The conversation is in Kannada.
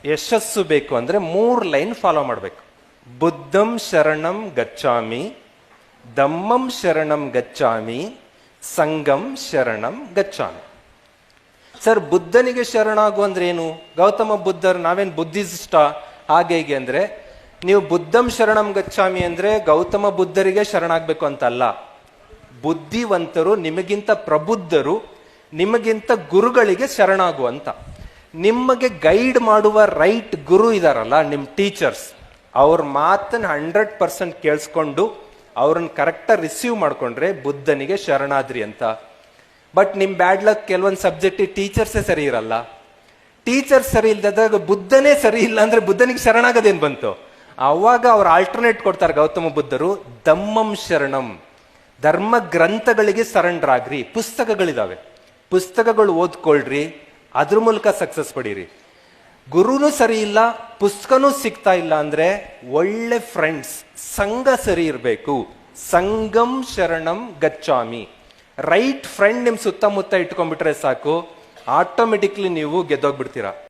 ಯಶಸ್ಸು ಬೇಕು ಅಂದ್ರೆ 3 ಲೈನ್ ಫಾಲೋ ಮಾಡಬೇಕು. ಬುದ್ಧಂ ಶರಣಂ ಗಚ್ಚಾಮಿ, ಧಮ್ಮಂ ಶರಣಂ ಗಚ್ಚಾಮಿ, ಸಂಗಂ ಶರಣಂ ಗಚ್ಚಾಮಿ. ಸರ್, ಬುದ್ಧನಿಗೆ ಶರಣಾಗು ಅಂದ್ರೆ ಏನು? ಗೌತಮ ಬುದ್ಧರು ನಾವೇನು ಬುದ್ಧಿಸ್ಟ್ ಹಾಗೆ ಹೀಗೆ ಅಂದ್ರೆ, ನೀವು ಬುದ್ಧಂ ಶರಣಂ ಗಚ್ಚಾಮಿ ಅಂದ್ರೆ ಗೌತಮ ಬುದ್ಧರಿಗೆ ಶರಣಾಗಬೇಕು ಅಂತಲ್ಲ. ಬುದ್ಧಿವಂತರು, ನಿಮಗಿಂತ ಪ್ರಬುದ್ಧರು, ನಿಮಗಿಂತ ಗುರುಗಳಿಗೆ ಶರಣಾಗು ಅಂತ. ನಿಮಗೆ ಗೈಡ್ ಮಾಡುವ ರೈಟ್ ಗುರು ಇದಾರಲ್ಲ, ನಿಮ್ಮ ಟೀಚರ್ಸ್, ಅವ್ರ ಮಾತನ್ನ 100% ಕೇಳಿಸ್ಕೊಂಡು ಅವ್ರನ್ನ ಕರೆಕ್ಟಾಗಿ ರಿಸೀವ್ ಮಾಡ್ಕೊಂಡ್ರೆ ಬುದ್ಧನಿಗೆ ಶರಣಾದ್ರಿ ಅಂತ. ಬಟ್ ನಿಮ್ ಬ್ಯಾಡ್ ಲಕ್, ಕೆಲವೊಂದು ಸಬ್ಜೆಕ್ಟ್ ಟೀಚರ್ಸೇ ಸರಿ ಇರಲ್ಲ. ಟೀಚರ್ಸ್ ಸರಿ ಇಲ್ದಾಗ ಬುದ್ಧನೇ ಸರಿ ಇಲ್ಲ ಅಂದ್ರೆ ಬುದ್ಧನಿಗೆ ಶರಣಾಗದೇನ್ ಬಂತು? ಅವಾಗ ಅವ್ರು ಆಲ್ಟರ್ನೇಟ್ ಕೊಡ್ತಾರೆ ಗೌತಮ ಬುದ್ಧರು, ಧಮ್ಮಂ ಶರಣಂ, ಧರ್ಮ ಗ್ರಂಥಗಳಿಗೆ ಸರೆಂಡರ್ ಆಗ್ರಿ. ಪುಸ್ತಕಗಳಿದಾವೆ, ಪುಸ್ತಕಗಳು ಓದ್ಕೊಳ್ರಿ, ಅದ್ರ ಮೂಲಕ ಸಕ್ಸಸ್ ಪಡೀರಿ. ಗುರುನು ಸರಿ ಇಲ್ಲ, ಪುಸ್ತಕನೂ ಸಿಗ್ತಾ ಇಲ್ಲ ಅಂದ್ರೆ ಒಳ್ಳೆ ಫ್ರೆಂಡ್ಸ್, ಸಂಘ ಸರಿ ಇರಬೇಕು. ಸಂಗಂ ಶರಣಂ ಗಚ್ಚಾಮಿ. ರೈಟ್ ಫ್ರೆಂಡ್ ನಿಮ್ ಸುತ್ತಮುತ್ತ ಇಟ್ಕೊಂಡ್ಬಿಟ್ರೆ ಸಾಕು, ಆಟೋಮೆಟಿಕ್ಲಿ ನೀವು ಗೆದ್ದೋಗ್ಬಿಡ್ತೀರಾ.